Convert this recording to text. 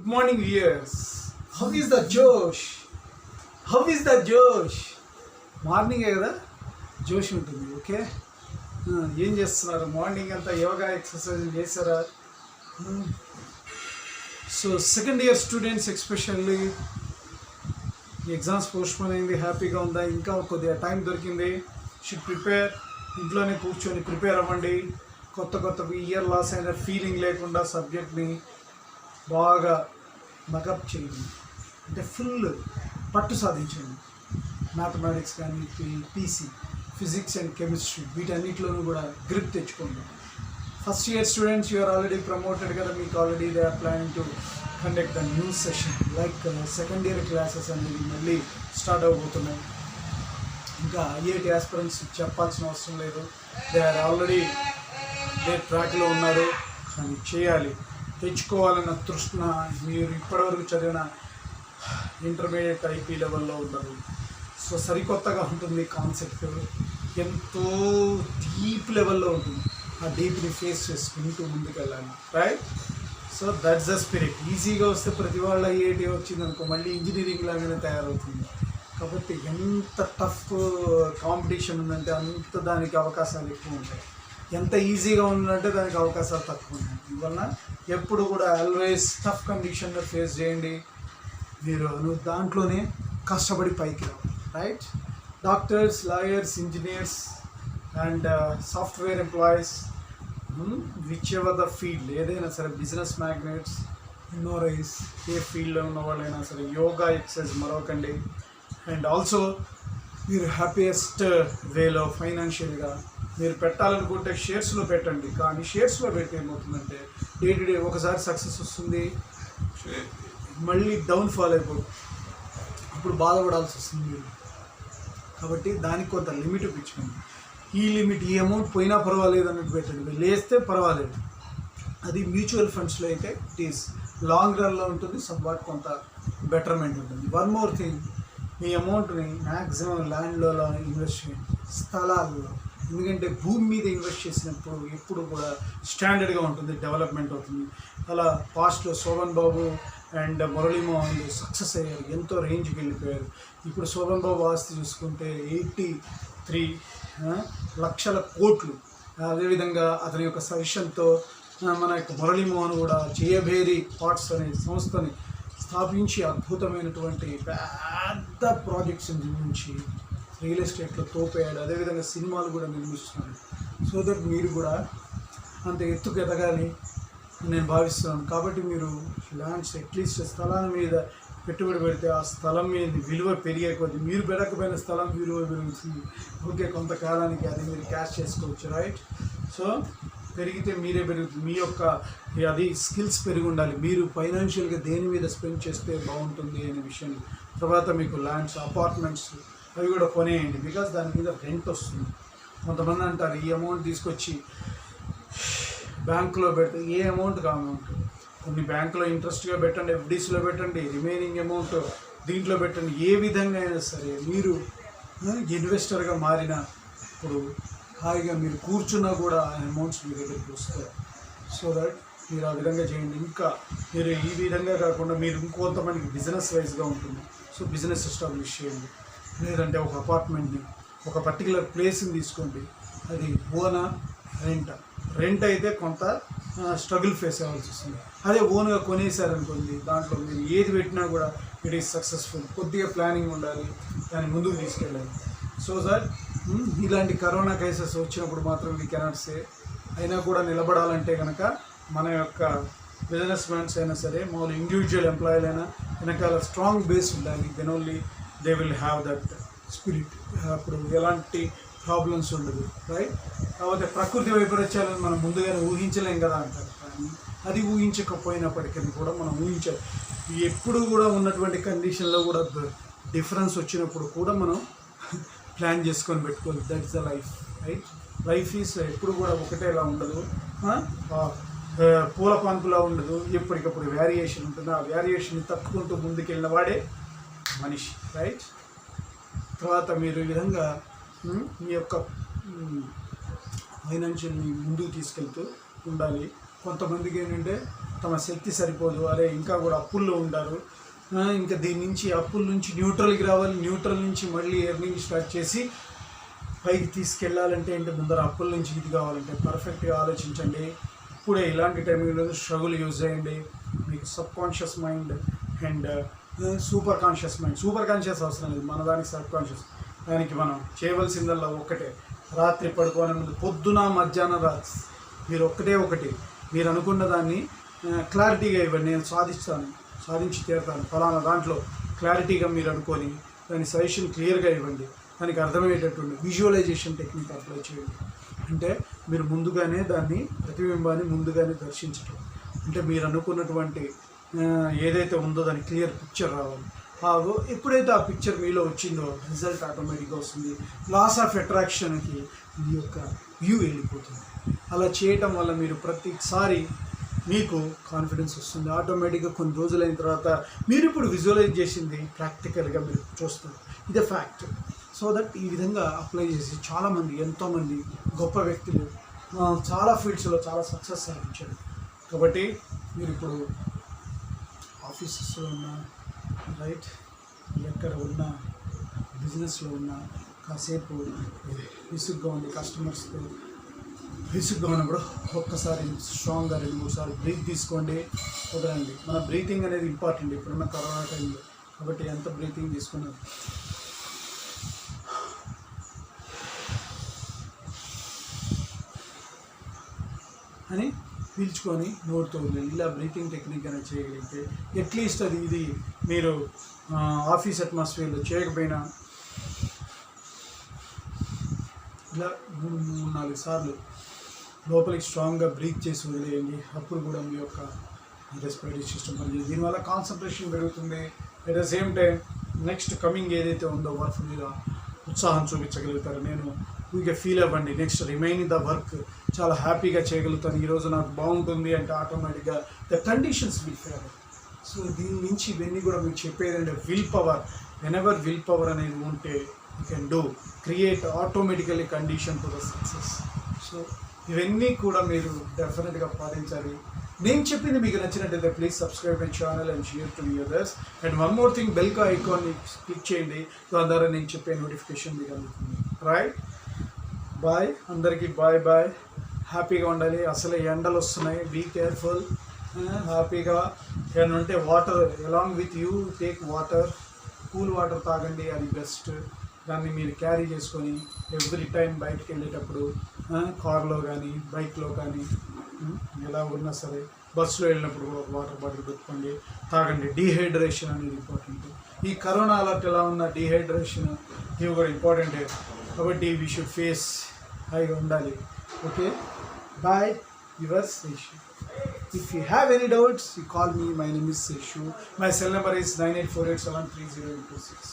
Good morning, viewers. How is the Josh? How is the Josh? Morning కదా జోష్ ఉంటుంది. Okay, ఏం చేస్తున్నారు? మార్నింగ్ అంతా యోగా ఎక్సర్సైజ్ చేశారా? So second year students especially exams postpone అయింది, హ్యాపీగా ఉందా? ఇంకా కొద్దిగా టైం దొరికింది, షుడ్ ప్రిపేర్. ఇంట్లోనే కూర్చొని ప్రిపేర్ అవ్వండి. కొత్త ఇయర్ లాస్ అయిన ఫీలింగ్ లేకుండా సబ్జెక్ట్ని బాగా మకప్ చేయండి, అంటే ఫుల్ పట్టు సాధించండి. మ్యాథమెటిక్స్ కానీ, పీసీ, ఫిజిక్స్ అండ్ కెమిస్ట్రీ, వీటన్నిటిలోనూ కూడా గ్రిప్ తెచ్చుకోండి. First year students, you're already promoted కదా, మీకు already they are planning to conduct the new session. Like second year classes అనేది మళ్ళీ స్టార్ట్ అవబోతున్నాయి. ఇంకా ఐఐటి ఆస్పిరెంట్స్ చెప్పాల్సిన అవసరం లేదు, దే ఆర్ ఆల్రెడీ దే ట్రాక్లో ఉన్నారు. కానీ చేయాలి, తెచ్చుకోవాలన్న తృష్ణ మీరు ఇప్పటివరకు చదివిన ఇంటర్మీడియట్ ఐపీ లెవెల్లో ఉండదు. సో సరికొత్తగా ఉంటుంది కాన్సెప్ట్, ఎంతో డీప్ లెవెల్లో ఉంటుంది. ఆ డీప్ని ఫేస్ చేసుకుంటూ ముందుకెళ్ళాలి, right? So that's the spirit. ఈజీగా వస్తే ప్రతి వాళ్ళ ఐఐటీ వచ్చింది అనుకో, మళ్ళీ ఇంజనీరింగ్ లాగానే తయారవుతుంది. కాబట్టి ఎంత టఫ్ కాంపిటీషన్ ఉందంటే అంత దానికి అవకాశాలు ఎక్కువ ఉంటాయి. ఎంత ఈజీగా ఉందంటే దానికి అవకాశాలు తక్కువ ఉన్నాయి. అందువలన ఎప్పుడు కూడా ఆల్వేస్ టఫ్ కండిషన్లో ఫేస్ చేయండి. నువ్వు దాంట్లోనే కష్టపడి పైకి రావు, right? Doctors, lawyers, engineers and software employees, whichever the field, ఏదైనా సరే, బిజినెస్ మ్యాగ్నెట్స్, ఇన్నోరైస్, ఏ ఫీల్డ్లో ఉన్న వాళ్ళైనా సరే, యోగా ఎక్సర్సైజ్ మరొకండి. అండ్ ఆల్సో మీరు హ్యాపీయెస్ట్ వేలో ఫైనాన్షియల్గా మీరు పెట్టాలనుకుంటే షేర్స్లో పెట్టండి. కానీ షేర్స్లో పెడితే ఏమవుతుందంటే డే టు డే ఒకసారి సక్సెస్ వస్తుంది, మళ్ళీ డౌన్ఫాల్ అయిపోతుంది, అప్పుడు బాధపడాల్సి వస్తుంది మీరు. కాబట్టి దానికి కొంత లిమిట్ ఇప్పించుకోండి. ఈ లిమిట్, ఈ అమౌంట్ పోయినా పర్వాలేదు అన్నట్టు పెట్టండి, లేస్తే పర్వాలేదు. అది మ్యూచువల్ ఫండ్స్లో అయితే ఇట్ ఈస్ లాంగ్ రన్లో ఉంటుంది, సమ్వాట్ కొంత బెటర్మెంట్ ఉంటుంది. వన్ మోర్ థింగ్, మీ అమౌంట్ని మ్యాక్సిమం ల్యాండ్లో ఇన్వెస్ట్ చేయండి, స్థలాల్లో. ఎందుకంటే భూమి మీద ఇన్వెస్ట్ చేసినప్పుడు ఎప్పుడు కూడా స్టాండర్డ్గా ఉంటుంది, డెవలప్మెంట్ అవుతుంది. అలా పాస్ట్లో శోభన్ బాబు అండ్ మురళీమోహన్ సక్సెస్ అయ్యారు, ఎంతో రేంజ్కి వెళ్ళిపోయారు. ఇప్పుడు శోభన్ బాబు ఆస్తి చూసుకుంటే 83 లక్షల కోట్లు. అదేవిధంగా అతని యొక్క సజెషన్తో మన యొక్క మురళీమోహన్ కూడా జయభేరి పార్ట్స్ అనే సంస్థని స్థాపించి అద్భుతమైనటువంటి పెద్ద ప్రాజెక్ట్స్ నిర్మించి రియల్ ఎస్టేట్లో తోపేయాడు. అదేవిధంగా సినిమాలు కూడా నిర్మిస్తున్నాడు. సో దట్ మీరు కూడా అంత ఎత్తుకు ఎదగాలని నేను భావిస్తున్నాను. కాబట్టి మీరు ల్యాండ్స్, అట్లీస్ట్ స్థలాల మీద పెట్టుబడి పెడితే ఆ స్థలం మీద విలువ పెరిగే కొద్ది, మీరు పెరగకపోయిన స్థలం విలువ పెరుగుతుంది. ఓకే, కొంతకాలానికి అది మీరు క్యాష్ చేసుకోవచ్చు, రైట్? సో పెరిగితే మీరే పెరుగుతుంది. మీ యొక్క అది స్కిల్స్ పెరిగి ఉండాలి. మీరు ఫైనాన్షియల్గా దేని మీద స్పెండ్ చేస్తే బాగుంటుంది అనే విషయం. తర్వాత మీకు ల్యాండ్స్, అపార్ట్మెంట్స్ అవి కూడా కొనేయండి, బికాస్ దాని మీద రెంట్ వస్తుంది. కొంతమంది అంటారు ఈ అమౌంట్ తీసుకొచ్చి బ్యాంకులో పెడితే, ఏ అమౌంట్ అమౌంట్ కొన్ని బ్యాంకులో ఇంట్రెస్ట్గా పెట్టండి, ఎఫ్డీస్లో పెట్టండి, రిమైనింగ్ అమౌంట్ దీంట్లో పెట్టండి. ఏ విధంగా అయినా సరే మీరు ఇన్వెస్టర్గా మారిన ఇప్పుడు హాయిగా మీరు కూర్చున్నా కూడా ఆ అమౌంట్స్ మీ దగ్గరికి వస్తాయి. సో దట్ మీరు ఆ విధంగా చేయండి. ఇంకా మీరు ఈ విధంగా కాకుండా మీరు ఇంకొంతమందికి బిజినెస్ వైజ్గా ఉంటుంది. సో బిజినెస్ ఎస్టాబ్లిష్ చేయండి. లేదంటే ఒక అపార్ట్మెంట్ని, ఒక పర్టికులర్ ప్లేస్ని తీసుకోండి. అది ఓనా, రెంట్ అయితే కొంత స్ట్రగుల్ ఫేస్ అవ్వాల్సి వస్తుంది. అదే ఓన్గా కొనేసారనుకోండి, దాంట్లో మీరు ఏది పెట్టినా కూడా ఇట్ ఈస్ సక్సెస్ఫుల్. కొద్దిగా ప్లానింగ్ ఉండాలి, దాన్ని ముందుకు తీసుకెళ్ళాలి. సో దట్ ఇలాంటి కరోనా కేసెస్ వచ్చినప్పుడు మాత్రం వీ కెనాట్ సే. అయినా కూడా నిలబడాలంటే కనుక మన యొక్క బిజినెస్ మ్యాన్స్ అయినా సరే, మామూలు ఇండివిజువల్ ఎంప్లాయీలైనా వెనకాల స్ట్రాంగ్ బేస్ ఉండాలి. Then only they will have that spirit. అప్పుడు ఎలాంటి ప్రాబ్లమ్స్ ఉండదు, రైట్? కాకపోతే ప్రకృతి వైపరీత్యాలను మనం ముందుగానే ఊహించలేం కదా అంటారు. కానీ అది ఊహించకపోయినప్పటికీ కూడా మనం ఊహించాలి. ఎప్పుడు కూడా ఉన్నటువంటి కండిషన్లో కూడా డిఫరెన్స్ వచ్చినప్పుడు కూడా మనం ప్లాన్ చేసుకొని పెట్టుకోవాలి. That's the life, right? Life is ఎప్పుడు కూడా ఒకటేలా ఉండదు, పూల పాన్పులా ఉండదు. ఎప్పటికప్పుడు వేరియేషన్ ఉంటుంది. ఆ వేరియేషన్ తప్పుకుంటూ ముందుకెళ్ళిన వాడే మనిషి, రైట్? తర్వాత మీరు ఈ విధంగా మీ యొక్క ఫైనాన్షియల్ని ముందుకు తీసుకెళ్తూ ఉండాలి. కొంతమందికి ఏంటంటే తమ శక్తి సరిపోదు, అరే ఇంకా కూడా అప్పుల్లో ఉంటారు, ఇంకా దీని నుంచి అప్పుల నుంచి న్యూట్రల్కి రావాలి, న్యూట్రల్ నుంచి మళ్ళీ ఎర్నింగ్ స్టార్ట్ చేసి పైకి తీసుకెళ్ళాలంటే ఏంటి, ముందర అప్పుల నుంచి ఇది కావాలంటే పర్ఫెక్ట్గా ఆలోచించండి. ఇప్పుడే ఇలాంటి టైంలో స్ట్రగుల్ యూజ్ చేయండి. మీకు sub conscious mind and super conscious mind, super conscious అవసరం లేదు, మన దానికి సబ్ కాన్షియస్. దానికి మనం చేయవలసిందల్లా ఒక్కటే, రాత్రి పడుకోవడం ముందు పొద్దున మధ్యాహ్నం రాత్రి మీరు ఒకటి మీరు అనుకున్న దాన్ని క్లారిటీగా ఇవ్వండి. నేను సాధించి తీరుతాను ఫలానా దాంట్లో క్లారిటీగా మీరు అనుకొని దాని సజెషన్ క్లియర్గా ఇవ్వండి. దానికి అర్థమయ్యేటట్టు విజువలైజేషన్ టెక్నిక్ అప్లై చేయండి. అంటే మీరు ముందుగానే దాన్ని ప్రతిబింబాన్ని ముందుగానే దర్శించడం, అంటే మీరు అనుకున్నటువంటి ఏదైతే ఉందో దాని క్లియర్ పిక్చర్ రావాలి. ఎప్పుడైతే ఆ పిక్చర్ మీలో వచ్చిందో రిజల్ట్ ఆటోమేటిక్గా వస్తుంది. లాస్ ఆఫ్ అట్రాక్షన్కి మీ యొక్క వ్యూ వెళ్ళిపోతుంది. అలా చేయటం వల్ల మీరు ప్రతిసారి మీకు కాన్ఫిడెన్స్ వస్తుంది. ఆటోమేటిక్గా కొన్ని రోజులైన తర్వాత మీరు ఇప్పుడు విజువలైజ్ చేసింది ప్రాక్టికల్గా మీరు చూస్తారు. ఇదే ఫ్యాక్ట్. సో దట్ ఈ విధంగా అప్లై చేసి చాలామంది, ఎంతోమంది గొప్ప వ్యక్తులు చాలా ఫీల్డ్స్లో చాలా సక్సెస్ సాధించారు. కాబట్టి మీరు ఇప్పుడు ఆఫీసెస్లో ఉన్న, రైట్, ఎక్కడ ఉన్న, బిజినెస్లో ఉన్న, కాసేపు విసుగ్గా ఉంది, కస్టమర్స్తో విసుగ్గా ఉన్నప్పుడు ఒక్కసారి స్ట్రాంగ్గా 2-3 సార్లు బ్రీత్ తీసుకోండి, వదలండి. మన బ్రీతింగ్ అనేది ఇంపార్టెంట్ ఇప్పుడున్న కరోనా టైంలో. కాబట్టి ఎంత బ్రీతింగ్ తీసుకున్నారు అని పీల్చుకొని నోరుతో వదిలేదు. ఇలా బ్రీతింగ్ టెక్నిక్ అనేది చేయగలిగితే అట్లీస్ట్ ఇది మీరు ఆఫీస్ అట్మాస్ఫియర్లో చేయకపోయినా ఇలా 3-4 సార్లు లోపలికి స్ట్రాంగ్గా బ్రీత్ చేసి వదిలేయండి. అప్పుడు కూడా మీ యొక్క రెస్పిరేటరీ సిస్టమ్ పనిచేస్తుంది. దీనివల్ల కాన్సన్ట్రేషన్ పెరుగుతుంది. At the same time next coming ఏదైతే ఉందో వర్క్ మీద ఉత్సాహం చూపించగలుగుతారు. నేను ఊరికే ఫీల్ అవ్వండి, నెక్స్ట్ రిమైనింగ్ ద వర్క్ చాలా హ్యాపీగా చేయగలుగుతాను, ఈరోజు నాకు బాగుంటుంది అంటే ఆటోమేటిక్గా the conditions will favour. So దీని నుంచి ఇవన్నీ కూడా మీకు చెప్పేదంటే will power. Whenever will power అనేది ఉంటే you can do create automatically condition to the success. So ఇవన్నీ కూడా మీరు డెఫినెట్గా పాటించాలి. నేను చెప్పింది మీకు నచ్చినట్టయితే please subscribe my channel and share to others. And one more thing, bell ఐకాన్ని క్లిక్ చేయండి, దాని ద్వారా నేను చెప్పే నోటిఫికేషన్ మీకు అందుతుంది. రైట్, బాయ్ అందరికీ, బాయ్. హ్యాపీగా ఉండాలి. అసలు ఎండలు వస్తున్నాయి, బీ కేర్ఫుల్. హ్యాపీగా ఏమైనా ఉంటే water along with you take water, cool water తాగండి, అది బెస్ట్. దాన్ని మీరు క్యారీ చేసుకొని ఎవ్రీ టైం బయటకు వెళ్ళేటప్పుడు కార్లో కానీ బైక్లో కానీ ఎలా ఉన్నా సరే, బస్సులో వెళ్ళినప్పుడు కూడా వాటర్ బాటిల్ పెట్టుకోండి, తాగండి. డీహైడ్రేషన్ అనేది ఇంపార్టెంట్. ఈ కరోనా అలర్ట్ ఎలా ఉన్న డీహైడ్రేషన్ ఇవి కూడా ఇంపార్టెంటే. కాబట్టి వీ షుడ్ ఫేస్ హాయిగా ఉండాలి. Okay, bye. Your Seshu. If you have any doubts, you call me. My name is Seshu. My cell number is 9848730826.